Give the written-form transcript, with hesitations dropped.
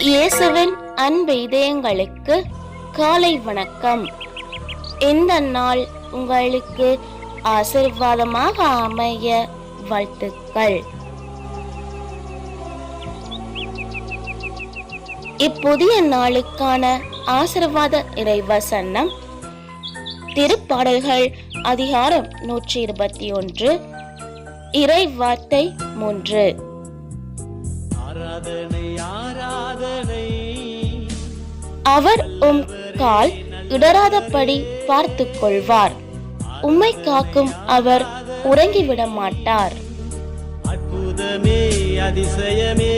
இயேசுவின் அன்பு இதயங்களுக்கு காலை வணக்கம். இந்த நாள் உங்களுக்கு ஆசீர்வாதமாக அமைய வாழ்த்துக்கள். இப்புதிய நாளுக்கான ஆசீர்வாத இறைவசனம் திருப்பாடல்கள் அதிகாரம் 121 இறை வார்த்தை 3. அவர் கால் இடராதபடி பார்த்துக் கொள்வார். உம்மை காக்கும் அவர் உறங்கிவிட மாட்டார். அற்புதமே அதிசயமே